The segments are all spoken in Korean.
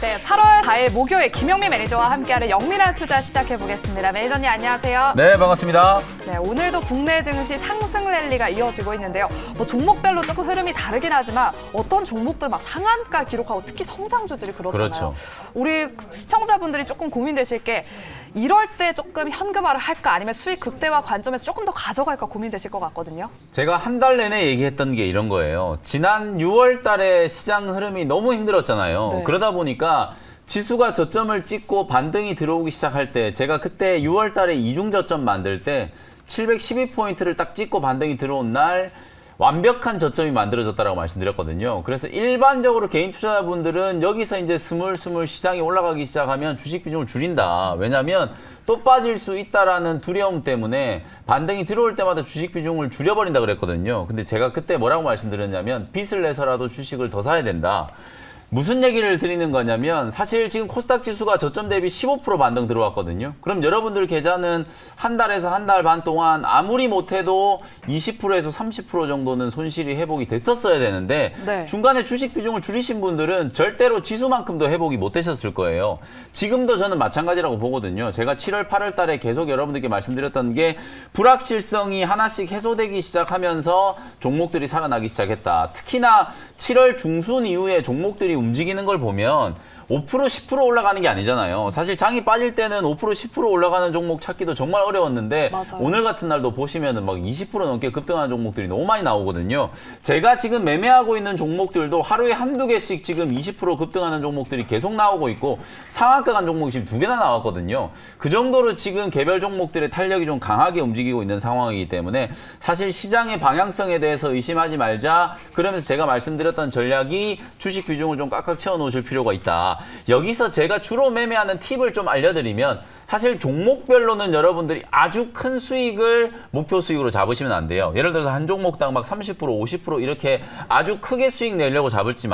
네, 8월 4일 목요일 김영미 매니저와 함께하는 영미란 투자 시작해보겠습니다. 매니저님 안녕하세요. 네, 반갑습니다. 네, 오늘도 국내 증시 상승 랠리가 이어지고 있는데요. 종목별로 조금 흐름이 다르긴 하지만 어떤 종목들 막 상한가 기록하고 특히 성장주들이 그러잖아요. 그렇죠. 우리 시청자분들이 조금 고민되실 게 이럴 때 조금 현금화를 할까 아니면 수익 극대화 관점에서 조금 더 가져갈까 고민되실 것 같거든요. 제가 한 달 내내 얘기했던 게 이런 거예요. 지난 6월 달에 시장 흐름이 너무 힘들었잖아요. 네. 그러다 보니까 지수가 저점을 찍고 반등이 들어오기 시작할 때 제가 그때 6월 달에 이중 저점 만들 때 712포인트를 딱 찍고 반등이 들어온 날 완벽한 저점이 만들어졌다라고 말씀드렸거든요. 그래서 일반적으로 개인 투자자분들은 여기서 이제 스물스물 시장이 올라가기 시작하면 주식 비중을 줄인다. 왜냐하면 또 빠질 수 있다라는 두려움 때문에 반등이 들어올 때마다 주식 비중을 줄여버린다 그랬거든요. 근데 제가 그때 뭐라고 말씀드렸냐면 빚을 내서라도 주식을 더 사야 된다. 무슨 얘기를 드리는 거냐면 사실 지금 코스닥 지수가 저점 대비 15% 반등 들어왔거든요. 그럼 여러분들 계좌는 한 달에서 한 달 반 동안 아무리 못해도 20%에서 30% 정도는 손실이 회복이 됐었어야 되는데 네. 중간에 주식 비중을 줄이신 분들은 절대로 지수만큼도 회복이 못 되셨을 거예요. 지금도 저는 마찬가지라고 보거든요. 제가 7월, 8월 달에 계속 여러분들께 말씀드렸던 게 불확실성이 하나씩 해소되기 시작하면서 종목들이 살아나기 시작했다. 특히나 7월 중순 이후에 종목들이 움직이는 걸 보면 5% 10% 올라가는 게 아니잖아요. 사실 장이 빠질 때는 5% 10% 올라가는 종목 찾기도 정말 어려웠는데 맞아요. 오늘 같은 날도 보시면은 막 20% 넘게 급등하는 종목들이 너무 많이 나오거든요. 제가 지금 매매하고 있는 종목들도 하루에 한두 개씩 지금 20% 급등하는 종목들이 계속 나오고 있고 상한가 간 종목이 지금 2개나 나왔거든요. 그 정도로 지금 개별 종목들의 탄력이 좀 강하게 움직이고 있는 상황이기 때문에 사실 시장의 방향성에 대해서 의심하지 말자. 그러면서 제가 말씀드렸던 전략이 주식 비중을 좀 꽉꽉 채워 놓으실 필요가 있다. 여기서 제가 주로 매매하는 팁을 좀 알려드리면 사실 종목별로는 여러분들이 아주 큰 수익을 목표 수익으로 잡으시면 안 돼요. 예를 들어서 한 종목당 막 30%, 50% 이렇게 아주 크게 수익 내려고 잡지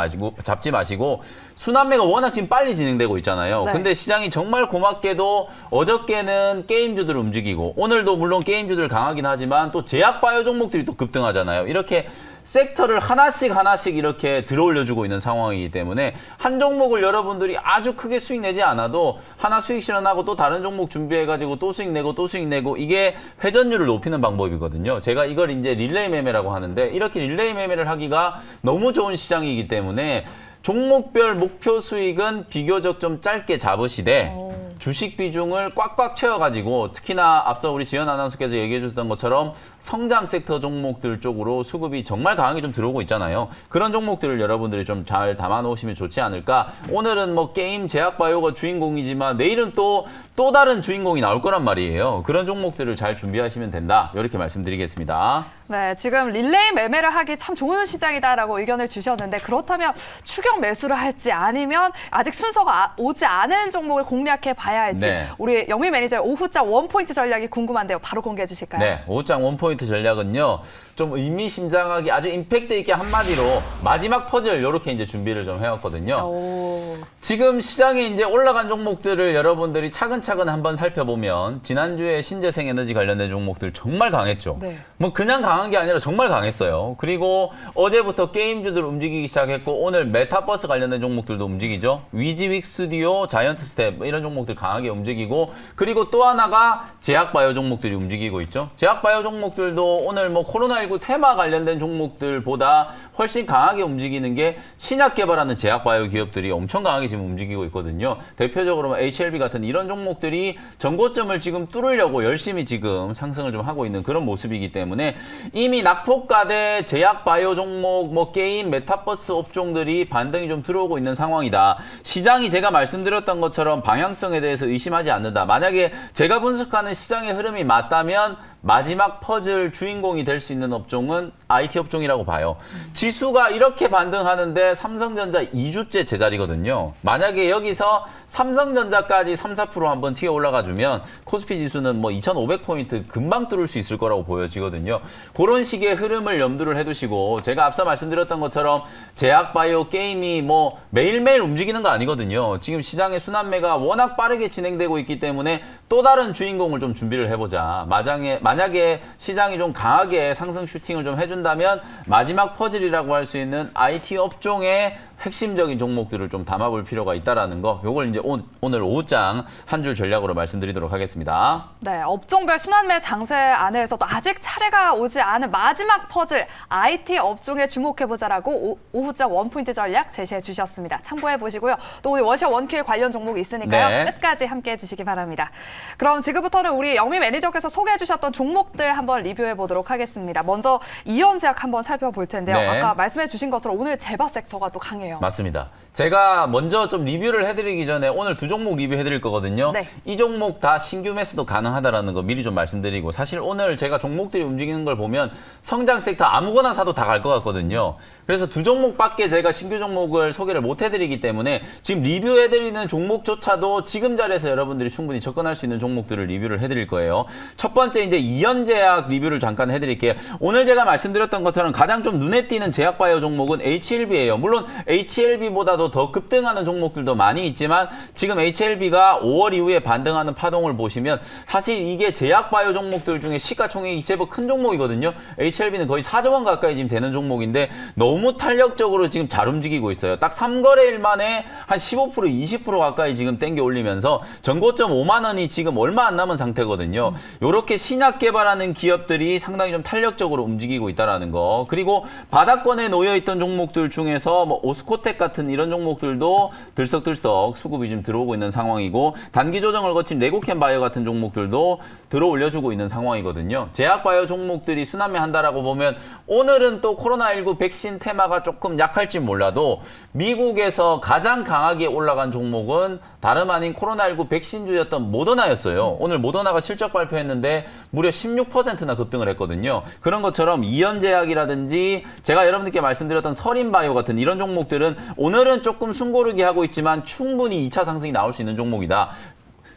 마시고 순환매가 워낙 지금 빨리 진행되고 있잖아요. 네. 근데 시장이 정말 고맙게도 어저께는 게임주들 움직이고 오늘도 물론 게임주들 강하긴 하지만 또 제약바이오 종목들이 또 급등하잖아요. 이렇게 섹터를 하나씩 이렇게 들어올려주고 있는 상황이기 때문에 한 종목을 여러분들이 아주 크게 수익 내지 않아도 하나 수익 실현하고 또 다른 종목 준비해가지고 또 수익 내고 이게 회전율을 높이는 방법이거든요. 제가 이걸 이제 릴레이 매매라고 하는데 이렇게 릴레이 매매를 하기가 너무 좋은 시장이기 때문에 종목별 목표 수익은 비교적 좀 짧게 잡으시되 주식 비중을 꽉꽉 채워가지고 특히나 앞서 우리 지연 아나운서께서 얘기해 주셨던 것처럼 성장 섹터 종목들 쪽으로 수급이 정말 강하게 좀 들어오고 있잖아요. 그런 종목들을 여러분들이 좀 잘 담아 놓으시면 좋지 않을까. 오늘은 뭐 게임 제약바이오가 주인공이지만 내일은 또 다른 주인공이 나올 거란 말이에요. 그런 종목들을 잘 준비하시면 된다. 이렇게 말씀드리겠습니다. 네, 지금 릴레이 매매를 하기 참 좋은 시장이다라고 의견을 주셨는데 그렇다면 추격 매수를 할지 아니면 아직 순서가 오지 않은 종목을 공략해 봐야 할지 네. 우리 영미 매니저의 오후장 원포인트 전략이 궁금한데요. 바로 공개해 주실까요? 네, 오후장 원포인트 전략은요. 좀 의미심장하게 아주 임팩트 있게 한마디로 마지막 퍼즐 이렇게 이제 준비를 좀 해왔거든요. 오. 지금 시장에 이제 올라간 종목들을 여러분들이 차근차근 한번 살펴보면 지난주에 신재생 에너지 관련된 종목들 정말 강했죠. 네. 뭐 그냥 강한 게 아니라 정말 강했어요. 그리고 어제부터 게임주들 움직이기 시작했고 오늘 메타버스 관련된 종목들도 움직이죠. 위지윅 스튜디오, 자이언트 스텝 이런 종목들 강하게 움직이고 그리고 또 하나가 제약바이오 종목들이 움직이고 있죠. 제약바이오 종목들도 오늘 뭐 코로나19 테마 관련된 종목들보다 훨씬 강하게 움직이는 게 신약 개발하는 제약바이오 기업들이 엄청 강하게 지금 움직이고 있거든요. 대표적으로 HLB 같은 이런 종목들이 전고점을 지금 뚫으려고 열심히 지금 상승을 좀 하고 있는 그런 모습이기 때문에 이미 낙폭가대 제약바이오 종목, 뭐 게임, 메타버스 업종들이 반등이 좀 들어오고 있는 상황이다. 시장이 제가 말씀드렸던 것처럼 방향성에 대해서 의심하지 않는다. 만약에 제가 분석하는 시장의 흐름이 맞다면 마지막 퍼즐 주인공이 될 수 있는 업종은 IT 업종이라고 봐요. 지수가 이렇게 반등하는데 삼성전자 2주째 제자리거든요. 만약에 여기서 삼성전자까지 3, 4% 한번 튀어 올라가주면 코스피 지수는 뭐 2,500포인트 금방 뚫을 수 있을 거라고 보여지거든요. 그런 식의 흐름을 염두를 해두시고 제가 앞서 말씀드렸던 것처럼 제약바이오 게임이 뭐 매일매일 움직이는 거 아니거든요. 지금 시장의 순환매가 워낙 빠르게 진행되고 있기 때문에 또 다른 주인공을 좀 준비를 해보자. 만약에 시장이 좀 강하게 상승 슈팅을 좀 해준다면 마지막 퍼즐이라고 할 수 있는 IT 업종의 핵심적인 종목들을 좀 담아볼 필요가 있다라는 거, 요걸 이제 오늘 오후장 한 줄 전략으로 말씀드리도록 하겠습니다. 네, 업종별 순환매 장세 안에서도 아직 차례가 오지 않은 마지막 퍼즐 IT 업종에 주목해보자라고 오후장 원포인트 전략 제시해 주셨습니다. 참고해 보시고요. 또 오늘 워셔 원큐 관련 종목이 있으니까요. 네. 끝까지 함께해 주시기 바랍니다. 그럼 지금부터는 우리 영미 매니저께서 소개해 주셨던 종목들 한번 리뷰해 보도록 하겠습니다. 먼저 이연제약 한번 살펴볼 텐데요. 네. 아까 말씀해 주신 것처럼 오늘 제바 섹터가 또 강해요. 맞습니다. 제가 먼저 좀 리뷰를 해드리기 전에 오늘 두 종목 리뷰해드릴 거거든요. 네. 이 종목 다 신규 매수도 가능하다라는 거 미리 좀 말씀드리고, 사실 오늘 제가 종목들이 움직이는 걸 보면 성장 섹터 아무거나 사도 다 갈 것 같거든요. 그래서 두 종목밖에 제가 신규 종목을 소개를 못 해드리기 때문에 지금 리뷰해드리는 종목조차도 지금 자리에서 여러분들이 충분히 접근할 수 있는 종목들을 리뷰를 해드릴 거예요. 첫 번째 이제 이연제약 리뷰를 잠깐 해드릴게요. 오늘 제가 말씀드렸던 것처럼 가장 좀 눈에 띄는 제약바이오 종목은 HLB예요. 물론 HLB보다도 더 급등하는 종목들도 많이 있지만 지금 HLB가 5월 이후에 반등하는 파동을 보시면 사실 이게 제약바이오 종목들 중에 시가총액이 제법 큰 종목이거든요. HLB는 거의 4조 원 가까이 지금 되는 종목인데 너무 탄력적으로 지금 잘 움직이고 있어요. 딱 3거래일 만에 한 15%, 20% 가까이 지금 땡겨 올리면서 전고점 5만 원이 지금 얼마 안 남은 상태거든요. 이렇게 신약 개발하는 기업들이 상당히 좀 탄력적으로 움직이고 있다는 거. 그리고 바닥권에 놓여있던 종목들 중에서 뭐 오스코텍 같은 이런 종목들도 들썩들썩 수급이 좀 들어오고 있는 상황이고, 단기 조정을 거친 레고캠 바이오 같은 종목들도 들어 올려주고 있는 상황이거든요. 제약바이오 종목들이 순환매 한다라고 보면 오늘은 또 코로나19 백신 테마가 조금 약할지 몰라도 미국에서 가장 강하게 올라간 종목은 다름 아닌 코로나19 백신주였던 모더나였어요. 오늘 모더나가 실적 발표했는데 무려 16%나 급등을 했거든요. 그런 것처럼 이연제약이라든지 제가 여러분들께 말씀드렸던 서린바이오 같은 이런 종목들은 오늘은 조금 숨고르기 하고 있지만 충분히 2차 상승이 나올 수 있는 종목이다.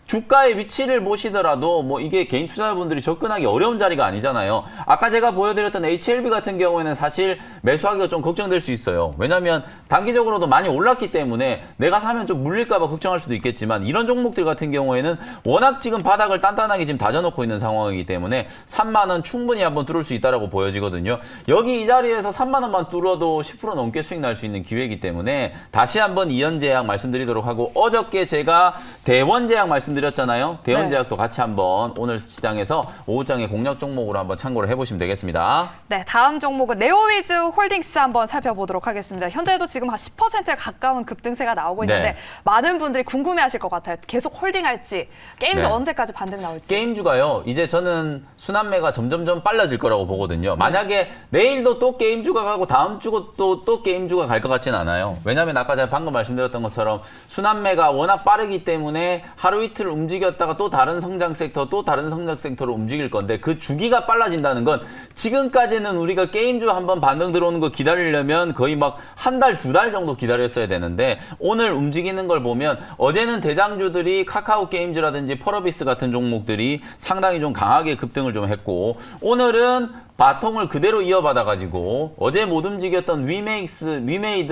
주가의 위치를 보시더라도 뭐 이게 개인 투자자분들이 접근하기 어려운 자리가 아니잖아요. 아까 제가 보여드렸던 HLB 같은 경우에는 사실 매수하기가 좀 걱정될 수 있어요. 왜냐하면 단기적으로도 많이 올랐기 때문에 내가 사면 좀 물릴까 봐 걱정할 수도 있겠지만, 이런 종목들 같은 경우에는 워낙 지금 바닥을 단단하게 지금 다져놓고 있는 상황이기 때문에 3만 원 충분히 한번 뚫을 수 있다고 보여지거든요. 여기 이 자리에서 3만 원만 뚫어도 10% 넘게 수익 날 수 있는 기회이기 때문에 다시 한번 이연제약 말씀드리도록 하고, 어저께 제가 대원제약 말씀드렸잖아요. 대원제약도 같이 한번 오늘 시장에서 오후장의 공략 종목으로 한번 참고를 해보시면 되겠습니다. 네, 다음 종목은 네오위즈 홀딩스 한번 살펴보도록 하겠습니다. 현재도 지금 한 10%에 가까운 급등세가 나오고 있는데 네. 많은 분들이 궁금해하실 것 같아요. 계속 홀딩할지, 게임주 네. 언제까지 반등 나올지. 게임주가요, 이제 저는 순환매가 점점점 빨라질 거라고 보거든요. 만약에 내일도 또 게임주가 가고 다음 주고 또 게임주가 갈 것 같진 않아요. 왜냐하면 아까 제가 방금 말씀드렸던 것처럼 순환매가 워낙 빠르기 때문에 하루 이틀 움직였다가 또 다른 성장 섹터, 또 다른 성장 섹터로 움직일 건데, 그 주기가 빨라진다는 건 지금까지는 우리가 게임주 한번 반등 들어오는 거 기다리려면 거의 막 한 달, 두 달 정도 기다렸어야 되는데, 오늘 움직이는 걸 보면 어제는 대장주들이 카카오 게임즈라든지 펄어비스 같은 종목들이 상당히 좀 강하게 급등을 좀 했고, 오늘은 바통을 그대로 이어받아가지고 어제 못 움직였던 위메이드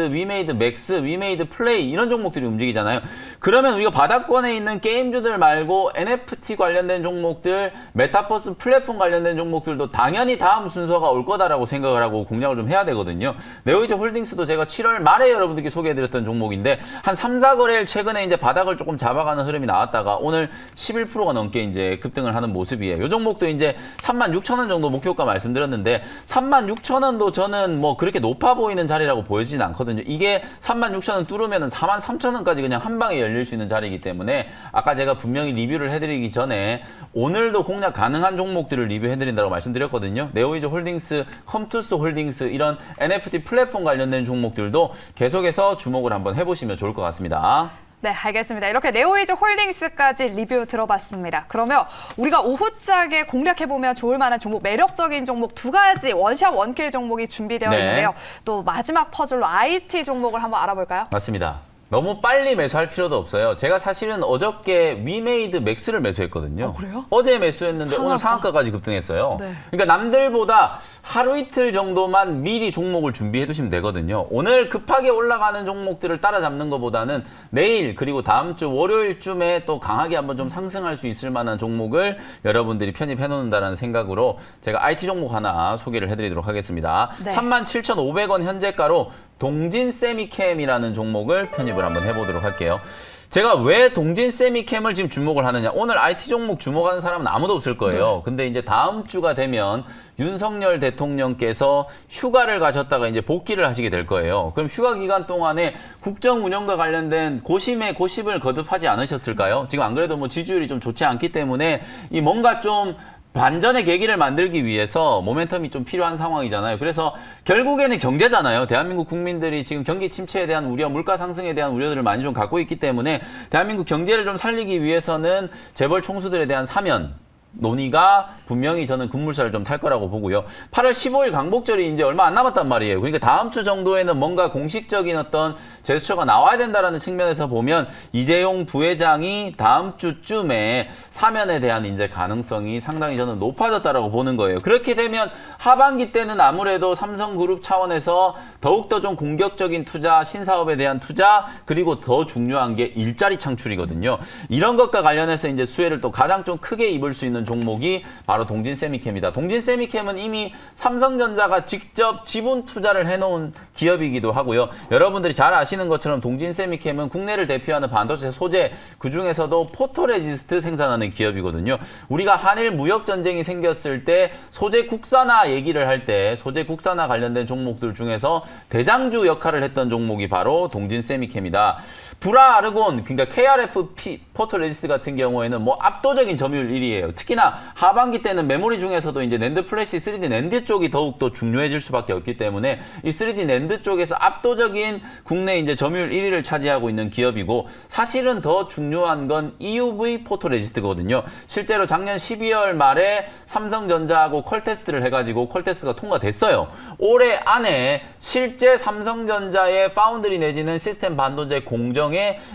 맥스, 위메이드 플레이 이런 종목들이 움직이잖아요. 그러면 우리가 바닥권에 있는 게임주들 말고 NFT 관련된 종목들, 메타버스 플랫폼 관련된 종목들도 당연히 다음 순서가 올 거다라고 생각을 하고 공략을 좀 해야 되거든요. 네오이즈 홀딩스도 제가 7월 말에 여러분들께 소개해드렸던 종목인데 한 3, 4거래일 최근에 이제 바닥을 조금 잡아가는 흐름이 나왔다가 오늘 11%가 넘게 이제 급등을 하는 모습이에요. 이 종목도 이제 36,000원 정도 목표가 말씀드렸는데 36,000원도 저는 뭐 그렇게 높아 보이는 자리라고 보여지진 않거든요. 이게 36,000원 뚫으면 43,000원까지 그냥 한 방에 열릴 수 있는 자리이기 때문에 아까 제가 분명히 리뷰를 해드리기 전에 오늘도 공략 가능한 종목들을 리뷰해드린다고 말씀드렸거든요. 네오이즈 홀딩스, 컴투스 홀딩스 이런 NFT 플랫폼 관련된 종목들도 계속해서 주목을 한번 해보시면 좋을 것 같습니다. 네, 알겠습니다. 이렇게 네오이즈 홀딩스까지 리뷰 들어봤습니다. 그러면 우리가 오후장에 공략해보면 좋을 만한 종목, 매력적인 종목 두 가지 원샷 원킬 종목이 준비되어 네. 있는데요. 또 마지막 퍼즐로 IT 종목을 한번 알아볼까요? 맞습니다. 너무 빨리 매수할 필요도 없어요. 제가 사실은 어저께 위메이드 맥스를 매수했거든요. 그래요? 어제 매수했는데 오늘 상한가. 상한가까지 급등했어요. 네. 그러니까 남들보다 하루 이틀 정도만 미리 종목을 준비해 두시면 되거든요. 오늘 급하게 올라가는 종목들을 따라잡는 것보다는 내일 그리고 다음 주 월요일쯤에 또 강하게 한번 좀 상승할 수 있을 만한 종목을 여러분들이 편입해 놓는다는 생각으로 제가 IT 종목 하나 소개를 해드리도록 하겠습니다. 네. 37,500원 현재가로 동진 세미캠이라는 종목을 편입을 한번 해보도록 할게요. 제가 왜 동진 세미캠을 지금 주목을 하느냐. 오늘 IT 종목 주목하는 사람은 아무도 없을 거예요. 근데 이제 다음 주가 되면 윤석열 대통령께서 휴가를 가셨다가 이제 복귀를 하시게 될 거예요. 그럼 휴가 기간 동안에 국정 운영과 관련된 고심에 고심을 거듭하지 않으셨을까요? 지금 안 그래도 뭐 지지율이 좀 좋지 않기 때문에 이 뭔가 좀 반전의 계기를 만들기 위해서 모멘텀이 좀 필요한 상황이잖아요. 그래서 결국에는 경제잖아요. 대한민국 국민들이 지금 경기 침체에 대한 우려, 물가 상승에 대한 우려들을 많이 좀 갖고 있기 때문에 대한민국 경제를 좀 살리기 위해서는 재벌 총수들에 대한 사면, 논의가 분명히 저는 급물살을 좀 탈 거라고 보고요. 8월 15일 강복절이 이제 얼마 안 남았단 말이에요. 그러니까 다음 주 정도에는 뭔가 공식적인 어떤 제스처가 나와야 된다라는 측면에서 보면 이재용 부회장이 다음 주쯤에 사면에 대한 이제 가능성이 상당히 저는 높아졌다라고 보는 거예요. 그렇게 되면 하반기 때는 아무래도 삼성그룹 차원에서 더욱더 좀 공격적인 투자, 신사업에 대한 투자, 그리고 더 중요한 게 일자리 창출이거든요. 이런 것과 관련해서 이제 수혜를 또 가장 좀 크게 입을 수 있는 종목이 바로 동진세미캠이다. 동진세미캠은 이미 삼성전자가 직접 지분 투자를 해놓은 기업이기도 하고요. 여러분들이 잘 아시는 것처럼 동진세미캠은 국내를 대표하는 반도체 소재, 그중에서도 포토레지스트 생산하는 기업이거든요. 우리가 한일 무역 전쟁이 생겼을 때 소재 국산화 얘기를 할 때 소재 국산화 관련된 종목들 중에서 대장주 역할을 했던 종목이 바로 동진세미캠이다. 불화 아르곤, 그러니까 KRF 포토레지스트 같은 경우에는 뭐 압도적인 점유율 1위예요. 특히나 하반기 때는 메모리 중에서도 이제 낸드 플래시 3D 낸드 쪽이 더욱더 중요해질 수밖에 없기 때문에 이 3D 낸드 쪽에서 압도적인 국내 이제 점유율 1위를 차지하고 있는 기업이고, 사실은 더 중요한 건 EUV 포토레지스트거든요. 실제로 작년 12월 말에 삼성전자하고 퀄테스트를 해가지고 퀄테스트가 통과됐어요. 올해 안에 실제 삼성전자의 파운드리 내지는 시스템 반도체 공정에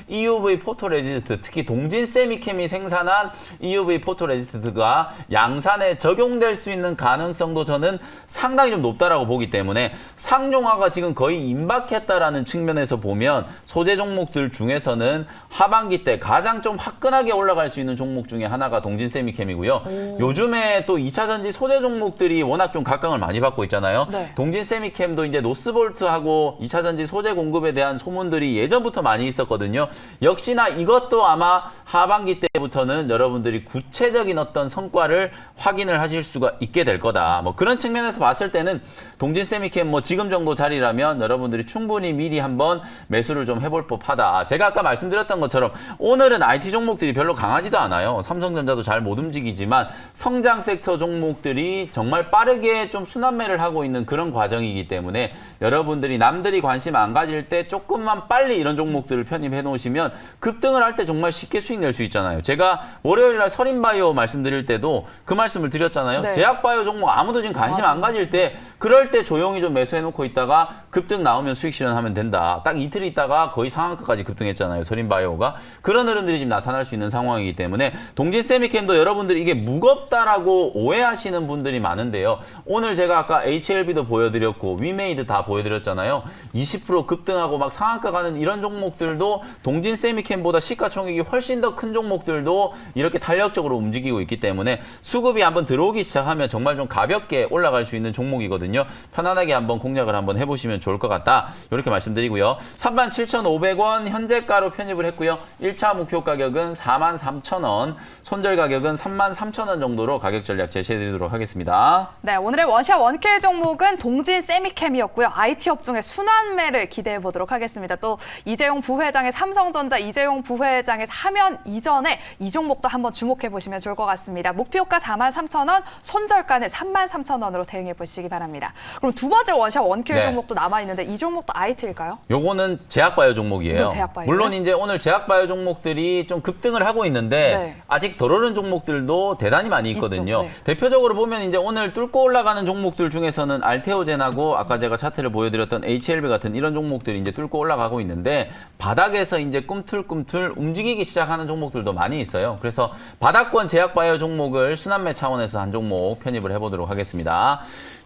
EUV 포토레지스트, 특히 동진세미캠이 생산한 EUV 포토레지스트가 양산에 적용될 수 있는 가능성도 저는 상당히 좀 높다라고 보기 때문에 상용화가 지금 거의 임박했다라는 측면에서 보면 소재 종목들 중에서는 하반기 때 가장 좀 화끈하게 올라갈 수 있는 종목 중에 하나가 동진세미캠이고요. 요즘에 또 2차 전지 소재 종목들이 워낙 좀 각광을 많이 받고 있잖아요. 네. 동진세미캠도 이제 노스볼트하고 2차 전지 소재 공급에 대한 소문들이 예전부터 많이 있었거든요. 역시나 이것도 아마 하반기 때부터는 여러분들이 구체적인 어떤 성과를 확인을 하실 수가 있게 될 거다. 뭐 그런 측면에서 봤을 때는 동진세미캠 뭐 지금 정도 자리라면 여러분들이 충분히 미리 한번 매수를 좀 해볼 법하다. 제가 아까 말씀드렸던 것처럼 오늘은 IT 종목들이 별로 강하지도 않아요. 삼성전자도 잘 못 움직이지만 성장 섹터 종목들이 정말 빠르게 좀 순환매를 하고 있는 그런 과정이기 때문에 여러분들이 남들이 관심 안 가질 때 조금만 빨리 이런 종목들을 편입해 놓으시면 급등을 할 때 정말 쉽게 수익 낼 수 있잖아요. 제가 월요일 날 서린바이오 말씀드릴 때도 그 말씀을 드렸잖아요. 네. 제약바이오 종목 아무도 지금 관심 안 가질 때 그럴 때 조용히 좀 매수해 놓고 있다가 급등 나오면 수익 실현하면 된다. 딱 이틀 있다가 거의 상한가까지 급등했잖아요. 서린바이오가. 그런 흐름들이 지금 나타날 수 있는 상황이기 때문에 동진세미캠도 여러분들이 이게 무겁다라고 오해하시는 분들이 많은데요. 오늘 제가 아까 HLB도 보여드렸고 위메이드 다 보여드렸잖아요. 20% 급등하고 막 상한가 가는 이런 종목들도 동진세미캠보다 시가총액이 훨씬 더 큰 종목들도 이렇게 탄력적으로 움직이고 있기 때문에 수급이 한번 들어오기 시작하면 정말 좀 가볍게 올라갈 수 있는 종목이거든요. 편안하게 한번 공략을 한번 해보시면 좋을 것 같다. 이렇게 말씀드리고요. 37,500원 현재가로 편입을 했고요. 1차 목표 가격은 43,000원, 손절 가격은 33,000원 정도로 가격 전략 제시해드리도록 하겠습니다. 네, 오늘의 원샷 원K 종목은 동진세미캠이었고요. IT 업종의 순환매를 기대해 보도록 하겠습니다. 또 이재용 부회장의 삼성전자 이재용 부회장의 사면 이전에 이 종목도 한번 주목해 보시면 좋을 것 같습니다. 목표가 43,000원, 손절가는 33,000원으로 대응해 보시기 바랍니다. 그럼 두 번째 원샷 원K 네. 종목도 남아 있는데 이 종목도 IT일까요? 요거는 제약바이오 종목이에요. 이건 제약바이오예요? 물론 이제 오늘 제약바이오 종목들이 좀 급등을 하고 있는데 네. 아직 덜 오른 종목들도 대단히 많이 있거든요. 있죠. 네. 대표적으로 보면 이제 오늘 뚫고 올라가는 종목들 중에서는 알테오젠하고 아까 제가 차트를 보여드렸던 HLB 같은 이런 종목들이 이제 뚫고 올라가고 있는데 바닥에서 이제 꿈틀꿈틀 움직이기 시작하는 종목들도 많이 있어요. 그래서 바닥권 제약바이오 종목을 순환매 차원에서 한 종목 편입을 해보도록 하겠습니다.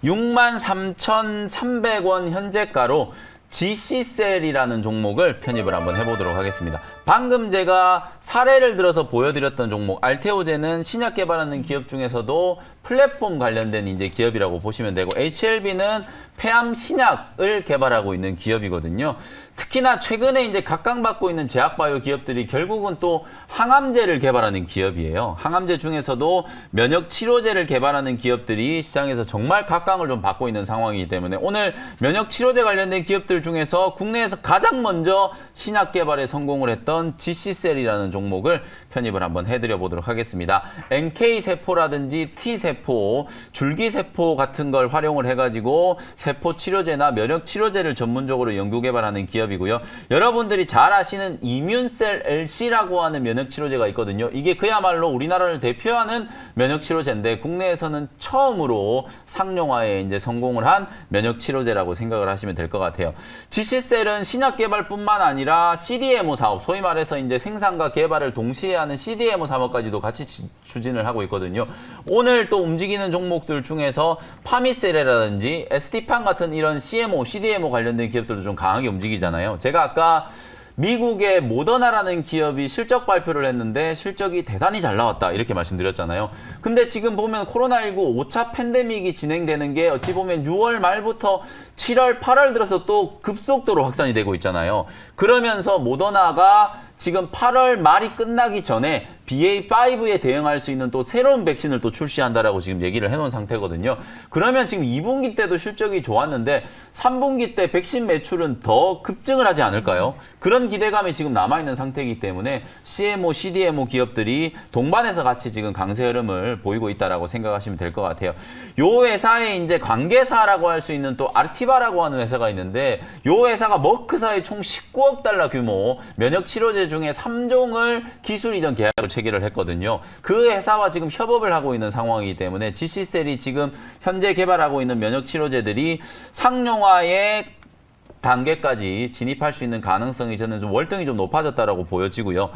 63,300원 현재가로 GC셀이라는 종목을 편입을 한번 해보도록 하겠습니다. 방금 제가 사례를 들어서 보여드렸던 종목 알테오젠은 신약 개발하는 기업 중에서도 플랫폼 관련된 이제 기업이라고 보시면 되고 HLB는 폐암 신약을 개발하고 있는 기업이거든요. 특히나 최근에 이제 각광받고 있는 제약바이오 기업들이 결국은 또 항암제를 개발하는 기업이에요. 항암제 중에서도 면역 치료제를 개발하는 기업들이 시장에서 정말 각광을 좀 받고 있는 상황이기 때문에 오늘 면역 치료제 관련된 기업들 중에서 국내에서 가장 먼저 신약 개발에 성공을 했던 GC셀이라는 종목을 편입을 한번 해드려 보도록 하겠습니다. NK 세포라든지 T세포, 줄기세포 같은 걸 활용을 해가지고 세포 치료제나 면역 치료제를 전문적으로 연구 개발하는 기업이고요. 여러분들이 잘 아시는 이뮨셀 LC라고 하는 면역 치료제가 있거든요. 이게 그야말로 우리나라를 대표하는 면역 치료제인데 국내에서는 처음으로 상용화에 이제 성공을 한 면역 치료제라고 생각을 하시면 될 것 같아요. GC셀은 신약 개발뿐만 아니라 CDMO 사업, 소위 말해서 이제 생산과 개발을 동시에 하는 CDMO 사업까지도 같이 추진을 하고 있거든요. 오늘 또 움직이는 종목들 중에서 파미셀이라든지 ST판 같은 이런 CMO, CDMO 관련된 기업들도 좀 강하게 움직이잖아요. 제가 아까 미국의 모더나라는 기업이 실적 발표를 했는데 실적이 대단히 잘 나왔다 이렇게 말씀드렸잖아요. 근데 지금 보면 코로나19 5차 팬데믹이 진행되는 게 어찌 보면 6월 말부터 7월, 8월 들어서 또 급속도로 확산이 되고 있잖아요. 그러면서 모더나가 지금 8월 말이 끝나기 전에 BA5에 대응할 수 있는 또 새로운 백신을 또 출시한다라고 지금 얘기를 해놓은 상태거든요. 그러면 지금 2분기 때도 실적이 좋았는데 3분기 때 백신 매출은 더 급증을 하지 않을까요? 그런 기대감이 지금 남아있는 상태이기 때문에 CMO, CDMO 기업들이 동반해서 같이 지금 강세 흐름을 보이고 있다라고 생각하시면 될 것 같아요. 요 회사의 이제 관계사라고 할 수 있는 또 아르티바라고 하는 회사가 있는데 요 회사가 머크사의 총 19억 달러 규모 면역 치료제 중에 3종을 기술 이전 계약을 체결을 했거든요. 그 회사와 지금 협업을 하고 있는 상황이기 때문에 GC셀이 지금 현재 개발하고 있는 면역 치료제들이 상용화의 단계까지 진입할 수 있는 가능성이 저는 좀 월등히 좀 높아졌다라고 보여지고요.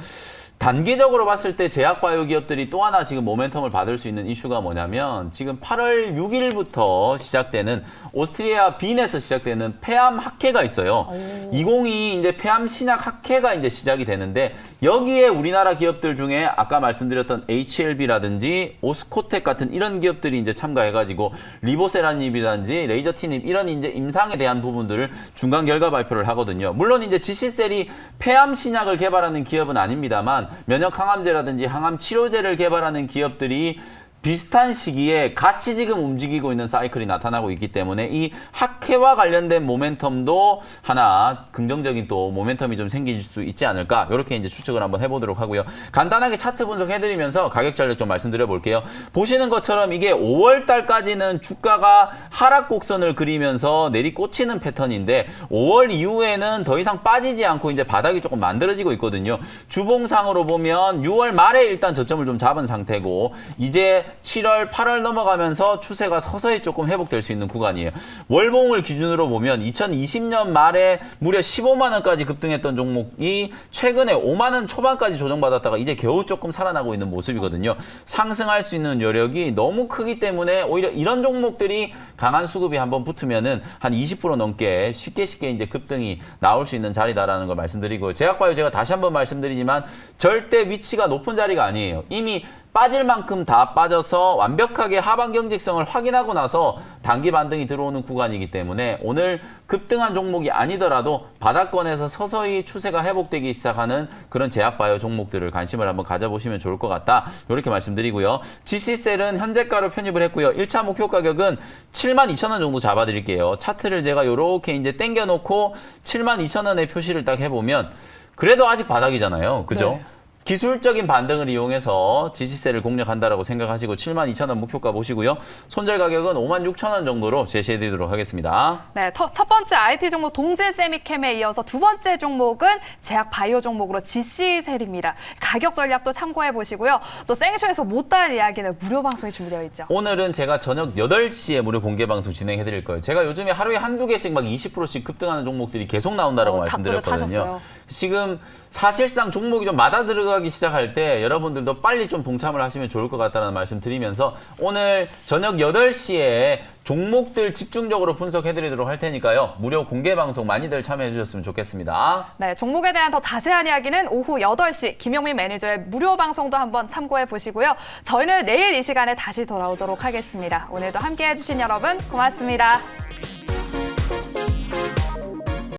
단기적으로 봤을 때 제약바이오 기업들이 또 하나 지금 모멘텀을 받을 수 있는 이슈가 뭐냐면 지금 8월 6일부터 시작되는 오스트리아 빈에서 시작되는 폐암 학회가 있어요. 2022 이제 폐암 신약 학회가 이제 시작이 되는데 여기에 우리나라 기업들 중에 아까 말씀드렸던 HLB라든지 오스코텍 같은 이런 기업들이 이제 참가해가지고 리보세라닙이라든지 레이저티닙 이런 이제 임상에 대한 부분들을 중간 결과 발표를 하거든요. 물론 이제 GC셀이 폐암 신약을 개발하는 기업은 아닙니다만 면역 항암제라든지 항암 치료제를 개발하는 기업들이 비슷한 시기에 같이 지금 움직이고 있는 사이클이 나타나고 있기 때문에 이 학회와 관련된 모멘텀도 하나 긍정적인 또 모멘텀이 좀 생길 수 있지 않을까 이렇게 이제 추측을 한번 해보도록 하고요. 간단하게 차트 분석해드리면서 가격 전략 좀 말씀드려 볼게요. 보시는 것처럼 이게 5월 달까지는 주가가 하락 곡선을 그리면서 내리꽂히는 패턴인데 5월 이후에는 더 이상 빠지지 않고 이제 바닥이 조금 만들어지고 있거든요. 주봉상으로 보면 6월 말에 일단 저점을 좀 잡은 상태고 이제 7월, 8월 넘어가면서 추세가 서서히 조금 회복될 수 있는 구간이에요. 월봉을 기준으로 보면 2020년 말에 무려 15만 원까지 급등했던 종목이 최근에 5만 원 초반까지 조정받았다가 이제 겨우 조금 살아나고 있는 모습이거든요. 상승할 수 있는 여력이 너무 크기 때문에 오히려 이런 종목들이 강한 수급이 한번 붙으면은 한 20% 넘게 쉽게 이제 급등이 나올 수 있는 자리다라는 걸 말씀드리고 제약바이오 제가 다시 한번 말씀드리지만 절대 위치가 높은 자리가 아니에요. 이미 빠질 만큼 다 빠져서 완벽하게 하방 경직성을 확인하고 나서 단기 반등이 들어오는 구간이기 때문에 오늘 급등한 종목이 아니더라도 바닥권에서 서서히 추세가 회복되기 시작하는 그런 제약바이오 종목들을 관심을 한번 가져보시면 좋을 것 같다. 이렇게 말씀드리고요. GC셀은 현재가로 편입을 했고요. 1차 목표 가격은 72,000원 정도 잡아드릴게요. 차트를 제가 이렇게 이제 당겨놓고 72,000원의 표시를 딱 해보면 그래도 아직 바닥이잖아요. 그죠? 네. 기술적인 반등을 이용해서 GC셀을 공략한다라고 생각하시고 72,000원 목표가 보시고요. 손절 가격은 56,000원 정도로 제시해드리도록 하겠습니다. 네, 첫 번째 IT 종목 동진 세미캠에 이어서 두 번째 종목은 제약 바이오 종목으로 GC셀입니다. 가격 전략도 참고해 보시고요. 또 생쇼에서 못다한 이야기는 무료 방송이 준비되어 있죠. 오늘은 제가 저녁 8시에 무료 공개 방송 진행해 드릴 거예요. 제가 요즘에 하루에 한두 개씩 막 20%씩 급등하는 종목들이 계속 나온다라고 말씀드렸거든요. 타셨어요. 지금 사실상 종목이 좀 맞아 들어가기 시작할 때 여러분들도 빨리 좀 동참을 하시면 좋을 것 같다는 말씀 드리면서 오늘 저녁 8시에 종목들 집중적으로 분석해 드리도록 할 테니까요. 무료 공개 방송 많이들 참여해 주셨으면 좋겠습니다. 네, 종목에 대한 더 자세한 이야기는 오후 8시 김영민 매니저의 무료 방송도 한번 참고해 보시고요. 저희는 내일 이 시간에 다시 돌아오도록 하겠습니다. 오늘도 함께 해주신 여러분 고맙습니다.